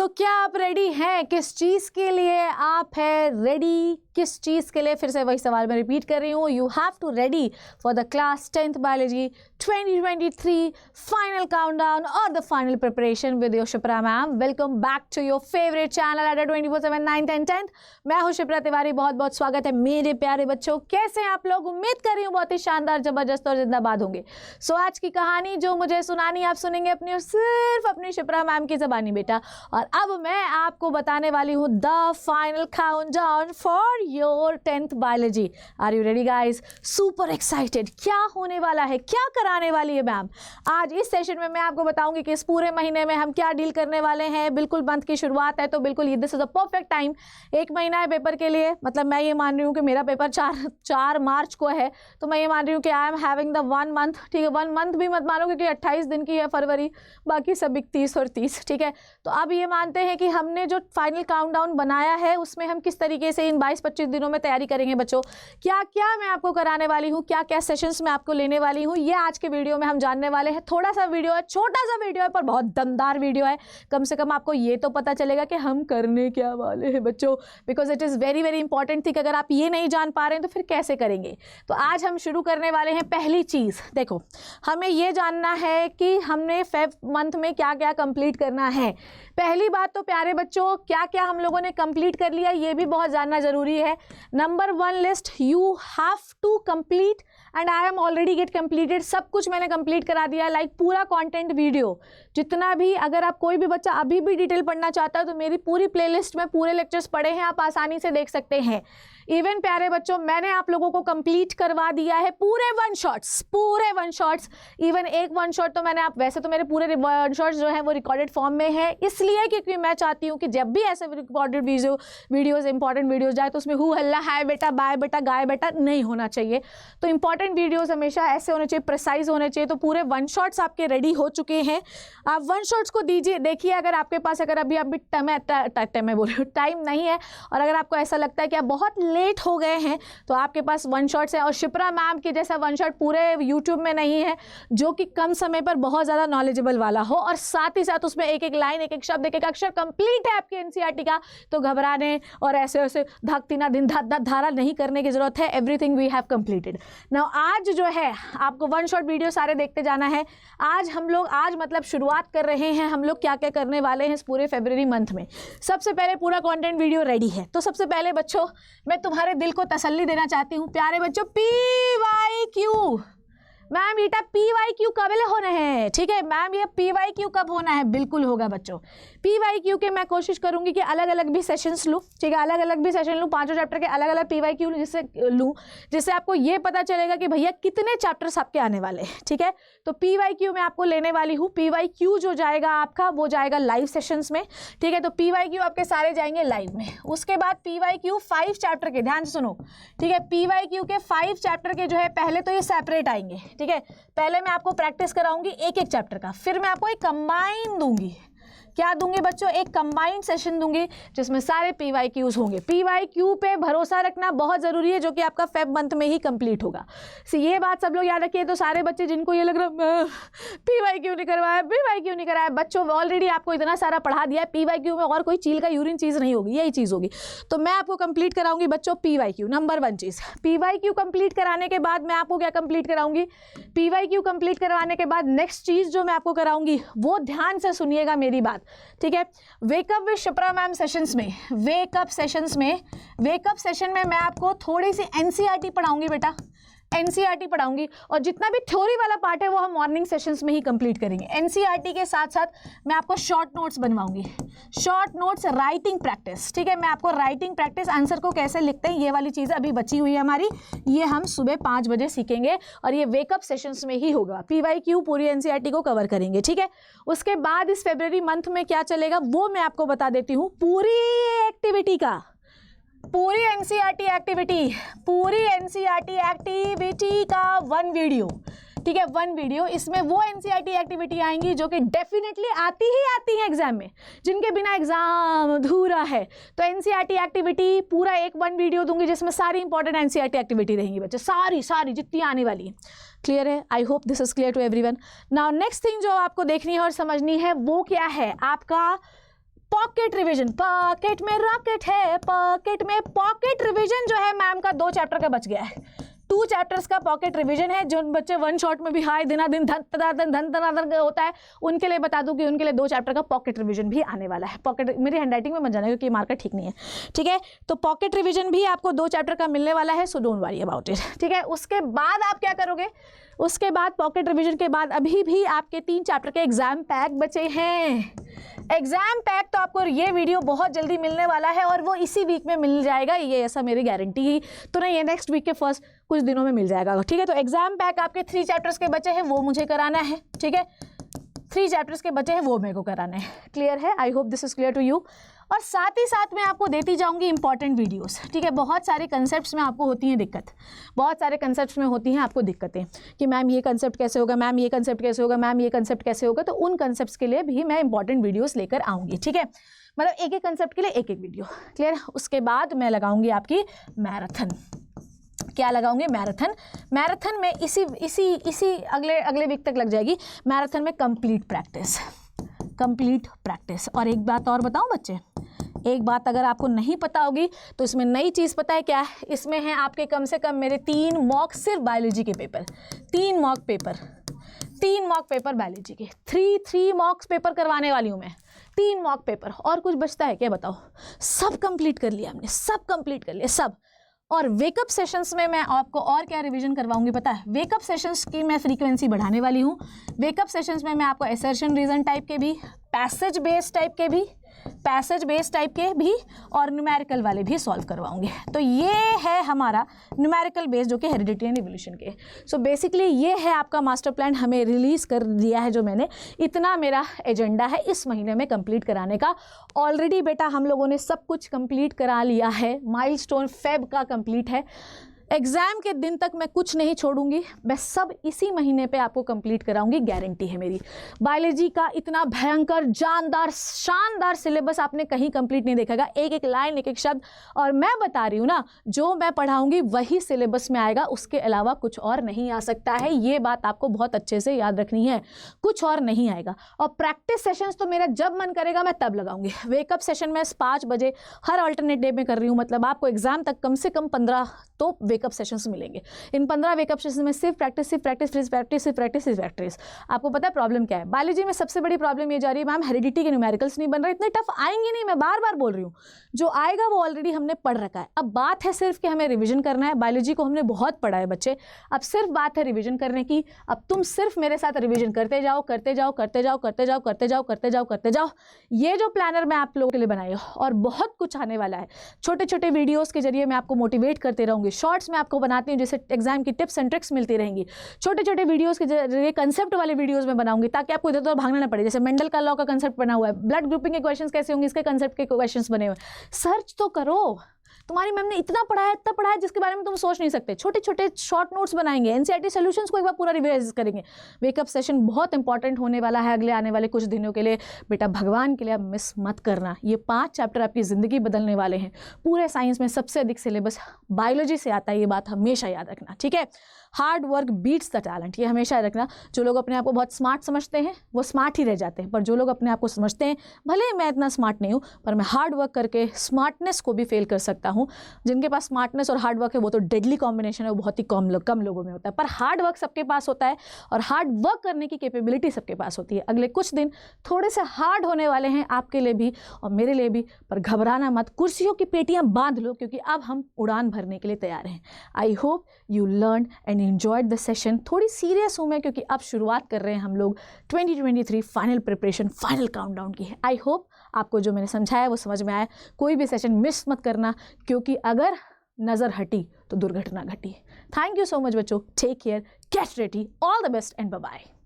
तो क्या आप रेडी हैं? किस चीज़ के लिए आप है रेडी? किस चीज़ के लिए? फिर से वही सवाल मैं रिपीट कर रही हूँ। You have to ready for the class 10th biology 2023 final countdown और the final preparation with your Shipra ma'am. Welcome back to your favourite channel at 24/7 9th and 10th। मैं हूँ शिप्रा तिवारी। बहुत बहुत स्वागत है मेरे प्यारे बच्चों। कैसे हैं आप लोग? उम्मीद कर रही हूँ बहुत ही शानदार, जबरदस्त और जिंदाबाद होंगे। सो आज की कहानी जो मुझे सुनानी आप सुनेंगे अपनी और सिर्फ अपनी शिप्रा मैम की ज़बानी बेटा। और अब मैं आपको बताने वाली हूँ the final countdown for your 10th biology. Are you ready guys? Super excited. क्या होने वाला है, क्या कराने वाली है मैम आज इस सेशन में? मैं आपको बताऊंगी कि इस पूरे महीने में हम क्या डील करने वाले हैं। बिल्कुल मंथ की शुरुआत है तो बिल्कुल ये this is a perfect time. 1 महीना है पेपर के लिए, मतलब मैं ये मान रही हूँ कि मेरा पेपर 4 मार्च को है, तो मैं ये मान रही हूँ कि I am having the 1 month. ठीक है, 1 मंथ भी मत मानो क्योंकि 28 दिन की है फरवरी, बाकी सब 31 और 30। ठीक है, तो अब ये मानते हैं कि हमने जो फाइनल काउंटडाउन बनाया है उसमें हम किस तरीके से इन 22-25 दिनों में तैयारी करेंगे बच्चों। क्या क्या मैं आपको कराने वाली हूँ, क्या क्या सेशंस मैं आपको लेने वाली हूँ, ये आज के वीडियो में हम जानने वाले हैं। थोड़ा सा वीडियो है, छोटा सा वीडियो है, पर बहुत दमदार वीडियो है। कम से कम आपको ये तो पता चलेगा कि हम करने क्या वाले हैं बच्चों, because it is very very important थी कि अगर आप ये नहीं जान पा रहे हैं तो फिर कैसे करेंगे। तो आज हम शुरू करने वाले हैं। पहली चीज़ देखो, हमें ये जानना है कि हमने फेब मंथ में क्या क्या कंप्लीट करना है। पहली बात तो प्यारे बच्चों, क्या क्या हम लोगों ने कंप्लीट कर लिया ये भी बहुत जानना जरूरी है। Number 1 list you have to complete and I am already get completed. सब कुछ मैंने कंप्लीट करा दिया, लाइक पूरा कंटेंट वीडियो जितना भी। अगर आप कोई भी बच्चा अभी भी डिटेल पढ़ना चाहता है तो मेरी पूरी प्लेलिस्ट में पूरे लेक्चर्स पढ़े हैं, आप आसानी से देख सकते हैं। इवन प्यारे बच्चों मैंने आप लोगों को कंप्लीट करवा दिया है पूरे वन शॉट्स। इवन एक 1 शॉट तो मैंने आप, वैसे तो मेरे पूरे 1 शॉट्स जो हैं वो रिकॉर्डेड फॉर्म में है, इसलिए क्योंकि मैं चाहती हूँ कि जब भी ऐसे रिकॉर्डेड वीडियोज़ इंपॉर्टेंट वीडियोज़ जाए तो उसमें हु हल्ला हाय बेटा बाय बेटा गाय बेटा नहीं होना चाहिए। तो इंपॉर्टेंट वीडियोज़ हमेशा ऐसे होने चाहिए, प्रिसाइज होने चाहिए। तो पूरे 1 शॉट्स आपके रेडी हो चुके हैं। आप 1 शॉट्स को दीजिए, देखिए अगर आपके पास अगर अभी टाइम नहीं है और अगर आपको ऐसा लगता है कि आप बहुत लेट हो गए हैं तो आपके पास 1 शॉट्स है। और शिप्रा मैम के जैसा 1 शॉट पूरे यूट्यूब में नहीं है जो कि कम समय पर बहुत ज़्यादा नॉलेजेबल वाला हो और साथ ही साथ उसमें एक एक लाइन, एक एक शब्द, एक एक अक्षर कंप्लीट है आपके एनसीईआरटी का। तो घबराने और ऐसे ऐसे धकतीना दिन धारा नहीं करने की जरूरत है। Everything we have completed. Now आज जो है आपको 1 शॉट वीडियो सारे देखते जाना है। आज मतलब शुरुआत कर रहे हैं हम लोग क्या क्या करने वाले हैं इस पूरे फरवरी मंथ में। सबसे पहले पूरा कंटेंट वीडियो रेडी है। तो सबसे पहले बच्चों मैं तुम्हारे दिल को तसल्ली देना चाहती हूँ प्यारे बच्चों। PYQ मैम बेटा PYQ कब होना है? ठीक है मैम, ये PYQ कब होना है? बिल्कुल होगा बच्चों। PYQ के मैं कोशिश करूंगी कि अलग अलग भी सेशंस लूँ। ठीक है, अलग अलग भी सेशन लूँ, 5 चैप्टर के अलग अलग PYQ जिससे आपको ये पता चलेगा कि भैया कितने चैप्टर्स आपके आने वाले हैं। ठीक है, तो PYQ मैं आपको लेने वाली हूँ। PYQ जो जाएगा आपका वो जाएगा लाइव सेशंस में। ठीक है, तो PYQ आपके सारे जाएंगे लाइव में। उसके बाद PYQ 5 चैप्टर के, ध्यान से सुनो। ठीक है, PYQ के 5 चैप्टर के जो है पहले तो ये सेपरेट आएंगे। ठीक है, पहले मैं आपको प्रैक्टिस कराऊंगी एक एक चैप्टर का, फिर मैं आपको एक कंबाइन दूंगी। क्या दूंगी बच्चों? एक कंबाइंड सेशन दूंगी जिसमें सारे PYQs होंगे। PYQ पे भरोसा रखना बहुत ज़रूरी है, जो कि आपका फेब मंथ में ही कंप्लीट होगा। ये बात सब लोग याद रखिए। तो सारे बच्चे जिनको ये लग रहा PYQ नहीं करवाया, बच्चों ऑलरेडी आपको इतना सारा पढ़ा दिया है। PYQ में और कोई चील का यूरिन चीज़ नहीं होगी, यही चीज़ होगी। तो मैं आपको कंप्लीट कराऊंगी बच्चों PYQ। नंबर 1 चीज़, PYQ कंप्लीट कराने के बाद मैं आपको क्या कंप्लीट कराऊंगी? PYQ कंप्लीट करवाने के बाद नेक्स्ट चीज़ जो मैं आपको कराऊंगी वो ध्यान से सुनिएगा मेरी बात। ठीक है, wake up with Shipra ma'am sessions में, वेकअप सेशन में मैं आपको थोड़ी सी एनसीईआरटी पढ़ाऊंगी बेटा, एनसीईआरटी पढ़ाऊंगी। और जितना भी थ्योरी वाला पार्ट है वो हम मॉर्निंग सेशंस में ही कंप्लीट करेंगे। एनसीईआरटी के साथ साथ मैं आपको शॉर्ट नोट्स बनवाऊंगी, शॉर्ट नोट्स, राइटिंग प्रैक्टिस। ठीक है, मैं आपको राइटिंग प्रैक्टिस, आंसर को कैसे लिखते हैं ये वाली चीज़ अभी बची हुई है हमारी, ये हम सुबह 5 बजे सीखेंगे और ये वेकअप सेशंस में ही होगा। PYQ पूरी एनसीईआरटी को कवर करेंगे। ठीक है, उसके बाद इस फरवरी मंथ में क्या चलेगा वो मैं आपको बता देती हूँ। पूरी एनसीईआरटी एक्टिविटी का 1 वीडियो। ठीक है, 1 वीडियो, इसमें वो एनसीईआरटी एक्टिविटी आएंगी जो कि डेफिनेटली आती है एग्जाम में, जिनके बिना एग्जाम अधूरा है। तो एनसीईआरटी एक्टिविटी पूरा 1 वीडियो दूंगी जिसमें सारी इंपॉर्टेंट एनसीईआरटी एक्टिविटी रहेंगी बच्चे, सारी जितनी आने वाली है। क्लियर है? I hope this is clear to everyone. Now next thing जो आपको देखनी है और समझनी है वो क्या है, आपका पॉकेट रिवीजन, पॉकेट में रॉकेट है, पॉकेट में पॉकेट रिवीजन जो है मैम का 2 चैप्टर का बच गया है। 2 चैप्टर्स का पॉकेट रिवीजन है। जो बच्चे 1 शॉट में भी हाय दिनादिन धन होता है उनके लिए बता दूं कि उनके लिए 2 चैप्टर का पॉकेट रिवीजन भी आने वाला है। पॉकेट मेरी हैंडराइटिंग में मत जाना क्योंकि मार्कर ठीक नहीं है, ठीक है। तो पॉकेट रिवीजन भी आपको 2 चैप्टर का मिलने वाला है, so don't worry about it, ठीक है। उसके बाद आप क्या करोगे, उसके बाद पॉकेट रिवीजन के बाद अभी भी आपके 3 चैप्टर के एग्जाम पैक बचे हैं। एग्जाम पैक तो आपको ये वीडियो बहुत जल्दी मिलने वाला है और वो इसी वीक में मिल जाएगा, ये ऐसा मेरी गारंटी ही तो नहीं, ये नेक्स्ट वीक के फर्स्ट कुछ दिनों में मिल जाएगा, ठीक है। तो एग्जाम पैक आपके 3 चैप्टर्स के बचे हैं, वो मुझे कराना है, ठीक है। 3 चैप्टर्स के बचे हैं वो मेरे को कराना है, क्लियर है। I hope this is clear to you. और साथ ही साथ मैं आपको देती जाऊंगी इंपॉर्टेंट वीडियोस, ठीक है। बहुत सारे कंसेप्ट्स में आपको होती हैं दिक्कत, बहुत सारे कंसेप्ट्स में होती हैं आपको दिक्कतें कि मैम ये कंसेप्ट कैसे होगा, मैम ये कंसेप्ट कैसे होगा, मैम ये कंसेप्ट कैसे होगा। तो उन कंसेप्ट्स के लिए भी मैं इंपॉर्टेंट वीडियोस लेकर आऊँगी, ठीक है। मतलब एक एक कंसेप्ट के लिए एक एक वीडियो, क्लियर। उसके बाद मैं लगाऊंगी आपकी मैराथन। क्या लगाऊंगी, मैराथन। मैराथन में इसी अगले वीक तक लग जाएगी मैराथन में कंप्लीट प्रैक्टिस, कंप्लीट प्रैक्टिस। और एक बात और बताऊं बच्चे, एक बात अगर आपको नहीं पता होगी तो इसमें नई चीज़ पता है क्या है, इसमें है आपके कम से कम मेरे 3 मॉक सिर्फ बायोलॉजी के पेपर, 3 मॉक पेपर बायोलॉजी के, 3 मॉक पेपर करवाने वाली हूँ मैं, 3 मॉक पेपर। और कुछ बचता है क्या बताओ, सब कंप्लीट कर लिया हमने, सब कंप्लीट कर लिया सब। और वेकअप सेशंस में मैं आपको और क्या रिवीजन करवाऊंगी पता है, वेकअप सेशंस की मैं फ्रीक्वेंसी बढ़ाने वाली हूँ। वेकअप सेशंस में मैं आपको असर्शन रीजन टाइप के भी, पैसेज बेस्ड टाइप के भी और न्यूमेरिकल वाले भी सॉल्व करवाऊंगे। तो ये है हमारा न्यूमेरिकल बेस्ड जो कि हेरिडिटी एंड इवोल्यूशन के। सो बेसिकली ये है आपका मास्टर प्लान, हमें रिलीज़ कर दिया है जो मैंने, इतना मेरा एजेंडा है इस महीने में कंप्लीट कराने का। ऑलरेडी बेटा हम लोगों ने सब कुछ कंप्लीट करा लिया है, माइलस्टोन फेब का कंप्लीट है। एग्ज़ाम के दिन तक मैं कुछ नहीं छोड़ूंगी, मैं सब इसी महीने पे आपको कंप्लीट कराऊंगी, गारंटी है मेरी। बायोलॉजी का इतना भयंकर जानदार शानदार सिलेबस आपने कहीं कंप्लीट नहीं देखेगा, एक एक लाइन एक एक शब्द। और मैं बता रही हूँ ना, जो मैं पढ़ाऊंगी वही सिलेबस में आएगा, उसके अलावा कुछ और नहीं आ सकता है। ये बात आपको बहुत अच्छे से याद रखनी है, कुछ और नहीं आएगा। और प्रैक्टिस सेशंस तो मेरा जब मन करेगा मैं तब लगाऊंगी। वेकअप सेशन में 5 बजे हर अल्टरनेट डे में कर रही हूँ, मतलब आपको एग्जाम तक कम से कम 15 तो वेकअप सेशंस मिलेंगे। इन 15 वेकअप सेशंस में सिर्फ प्रैक्टिस। आपको पता है प्रॉब्लम क्या है, बायोलॉजी में सबसे बड़ी प्रॉब्लम ये जा रही है मैम, हेरिडिटी के न्यूमेरिकल्स नहीं बन रहे, इतने टफ आएंगे नहीं, मैं बार बार बोल रही हूँ। जो आएगा वो ऑलरेडी हमने पढ़ रखा है, अब बात है सिर्फ कि हमें रिविजन करना है। बायोलॉजी को हमने बहुत पढ़ा है बच्चे, अब सिर्फ बात है रिविजन करने की। अब तुम सिर्फ मेरे साथ रिविजन करते जाओ। ये जो प्लानर मैं आप लोगों के लिए बनाई और बहुत कुछ आने वाला है। छोटे छोटे वीडियोस के जरिए मैं आपको मोटिवेट करते रहूंगी, शॉर्ट्स में आपको बनाती हूँ जैसे एग्जाम की टिप्स एंड ट्रिक्स मिलती रहेंगी। छोटे छोटे वीडियोस के जरिए कंसेप्ट वाले वीडियोस में बनाऊंगी ताकि आपको इधर उधर भागना ना पड़े। जैसे मेंडल का लॉ का कंसेप्ट बना हुआ है, ब्लड ग्रुपिंग के क्वेश्चंस कैसे होंगे, इसके कंसेप्ट के क्वेश्चंस बने हुए, सर्च तो करो। तुम्हारी मैम ने इतना पढ़ा है जिसके बारे में तुम सोच नहीं सकते। छोटे छोटे शॉर्ट नोट्स बनाएंगे, एनसीईआरटी सॉल्यूशंस को एक बार पूरा रिवाइज करेंगे। वेकअप सेशन बहुत इंपॉर्टेंट होने वाला है अगले आने वाले कुछ दिनों के लिए। बेटा भगवान के लिए आप मिस मत करना, ये 5 चैप्टर आपकी ज़िंदगी बदलने वाले हैं। पूरे साइंस में सबसे अधिक सिलेबस बायोलॉजी से आता है, ये बात हमेशा याद रखना, ठीक है। Hard work beats the talent, ये हमेशा याद रखना। जो लोग अपने आप को बहुत स्मार्ट समझते हैं वो स्मार्ट ही रह जाते हैं, पर जो लोग अपने आप को समझते हैं भले मैं इतना स्मार्ट नहीं हूँ पर मैं हार्ड वर्क करके स्मार्टनेस को भी फेल कर सकता हूँ। जिनके पास स्मार्टनेस और हार्ड वर्क है वो तो डेडली कॉम्बिनेशन है, वो बहुत ही कम लोगों में होता है। पर हार्ड वर्क सबके पास होता है और हार्ड वर्क करने की कैपेबिलिटी सबके पास होती है। अगले कुछ दिन थोड़े से हार्ड होने वाले हैं आपके लिए भी और मेरे लिए भी, पर घबराना मत, कुर्सियों की पेटियाँ बांध लो क्योंकि अब हम उड़ान भरने के लिए तैयार हैं। I hope you learn and enjoyed the session. थोड़ी सीरियस हूँ मैं क्योंकि अब शुरुआत कर रहे हैं हम लोग 2023 फाइनल प्रिपरेशन, फाइनल काउंटडाउन की है। आई होप आपको जो मैंने समझाया वो समझ में आया। कोई भी सेशन मिस मत करना क्योंकि अगर नज़र हटी तो दुर्घटना घटी। थैंक यू सो मच बच्चों, take care, get ready, all the best and bye bye.